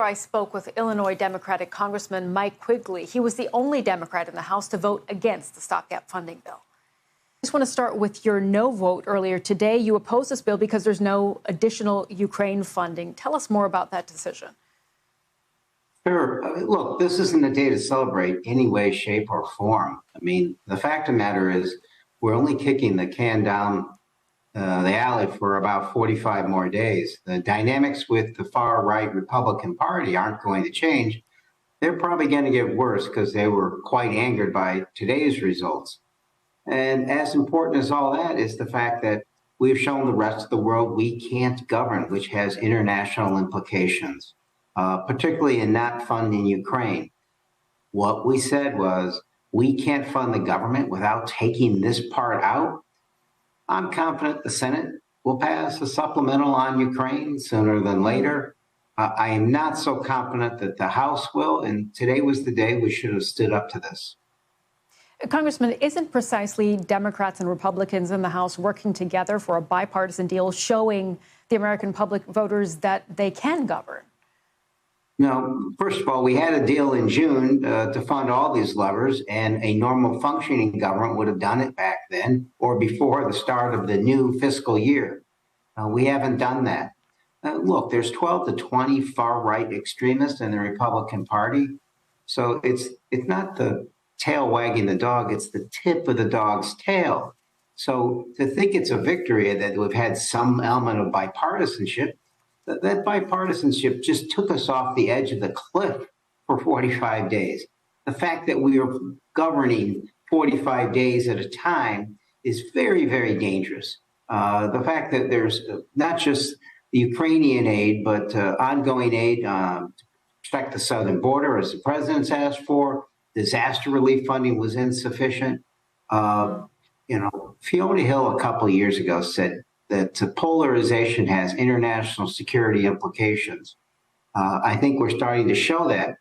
I spoke with Illinois Democratic Congressman Mike Quigley. He was the only Democrat in the House to vote against the stopgap funding bill. I just want to start with your no vote earlier today. You opposed this bill because there's no additional Ukraine funding. Tell us more about that decision. Sure. Look, this isn't a day to celebrate any way, shape, or form. I mean, the fact of the matter is we're only kicking the can down the alley for about 45 more days. The dynamics with the far-right Republican Party aren't going to change. They're probably going to get worse because they were quite angered by today's results. And as important as all that is the fact that we've shown the rest of the world we can't govern, which has international implications, particularly in not funding Ukraine. What we said was we can't fund the government without taking this part out. I'm confident the Senate will pass a supplemental on Ukraine sooner than later. I am not so confident that the House will, and today was the day we should have stood up to this. Congressman, isn't precisely Democrats and Republicans in the House working together for a bipartisan deal showing the American public voters that they can govern? No, first of all, we had a deal in June to fund all these levers, and a normal functioning government would have done it back then or before the start of the new fiscal year. We haven't done that. Look, there's 12 to 20 far-right extremists in the Republican Party, so it's not the tail wagging the dog, it's the tip of the dog's tail. So to think it's a victory that we've had some element of bipartisanship, that bipartisanship just took us off the edge of the cliff for 45 days. The fact that we are governing 45 days at a time is very, very dangerous. The fact that there's not just the Ukrainian aid, but ongoing aid to protect the southern border, as the president's asked for, disaster relief funding was insufficient. Fiona Hill a couple of years ago said that polarization has international security implications. I think we're starting to show that.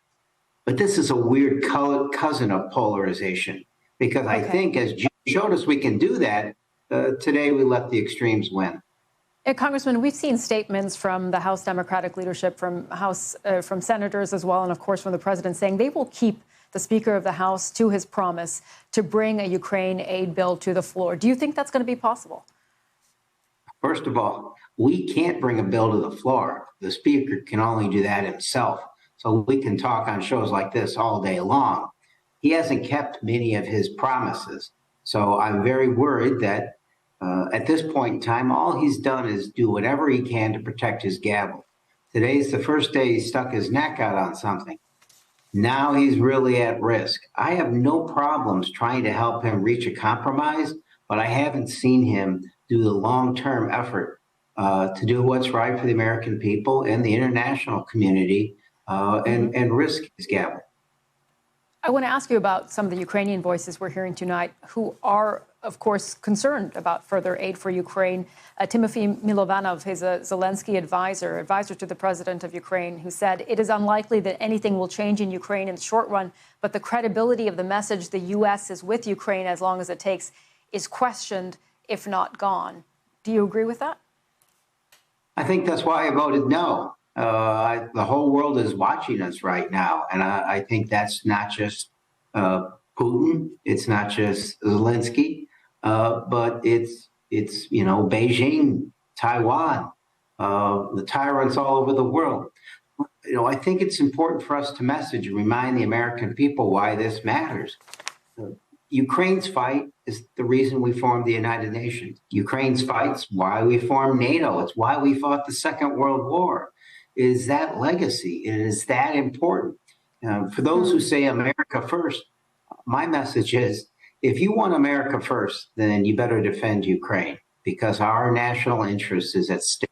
But this is a weird cousin of polarization, because I think as Jim showed us we can do that, today we let the extremes win. Congressman, we've seen statements from the House Democratic leadership, from senators as well, and of course from the president, saying they will keep the Speaker of the House to his promise to bring a Ukraine aid bill to the floor. Do you think that's going to be possible? First of all, we can't bring a bill to the floor. The Speaker can only do that himself. So we can talk on shows like this all day long. He hasn't kept many of his promises. So I'm very worried that at this point in time, all he's done is do whatever he can to protect his gavel. Today's the first day he stuck his neck out on something. Now he's really at risk. I have no problems trying to help him reach a compromise, but I haven't seen him do the long-term effort to do what's right for the American people and the international community and risk his gavel. I want to ask you about some of the Ukrainian voices we're hearing tonight who are, of course, concerned about further aid for Ukraine. Timothy Milovanov is a Zelensky advisor to the president of Ukraine, who said it is unlikely that anything will change in Ukraine in the short run, but the credibility of the message the U.S. is with Ukraine as long as it takes is questioned, if not gone. Do you agree with that? I think that's why I voted no. The whole world is watching us right now. And I think that's not just Putin. It's not just Zelensky, but it's Beijing, Taiwan, the tyrants all over the world. I think it's important for us to message and remind the American people why this matters. Ukraine's fight is the reason we formed the United Nations. Ukraine's fight's why we formed NATO. It's why we fought the Second World War. Is that legacy? It is that important. For those who say America first, my message is, if you want America first, then you better defend Ukraine, because our national interest is at stake.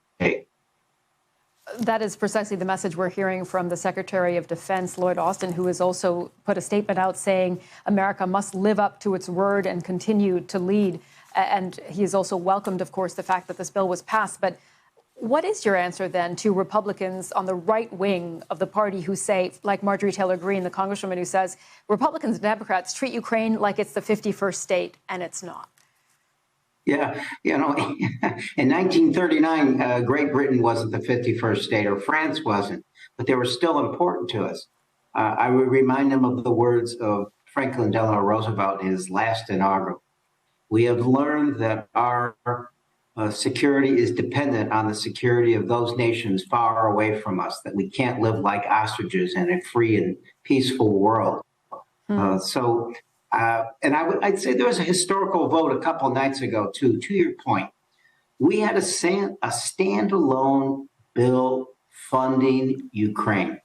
That is precisely the message we're hearing from the Secretary of Defense, Lloyd Austin, who has also put a statement out saying America must live up to its word and continue to lead. And he has also welcomed, of course, the fact that this bill was passed. But what is your answer then to Republicans on the right wing of the party who say, like Marjorie Taylor Greene, the congresswoman who says, Republicans and Democrats treat Ukraine like it's the 51st state, and it's not? Yeah, in 1939, Great Britain wasn't the 51st state, or France wasn't. but they were still important to us. I would remind them of the words of Franklin Delano Roosevelt in his last inaugural. We have learned that our security is dependent on the security of those nations far away from us, that we can't live like ostriches in a free and peaceful world. I'd say there was a historical vote a couple nights ago, too, to your point. We had a standalone bill funding Ukraine.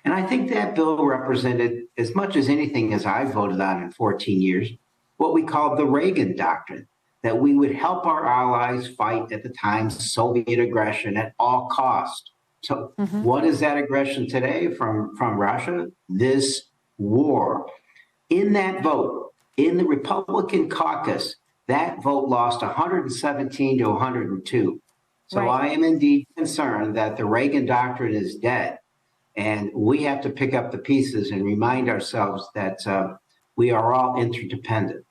And I think that bill represented, as much as anything as I voted on in 14 years, what we called the Reagan Doctrine, that we would help our allies fight at the time Soviet aggression at all cost. So what is that aggression today from Russia? This war. In that vote, in the Republican caucus, that vote lost 117 to 102. So I am indeed concerned that the Reagan Doctrine is dead. And we have to pick up the pieces and remind ourselves that we are all interdependent.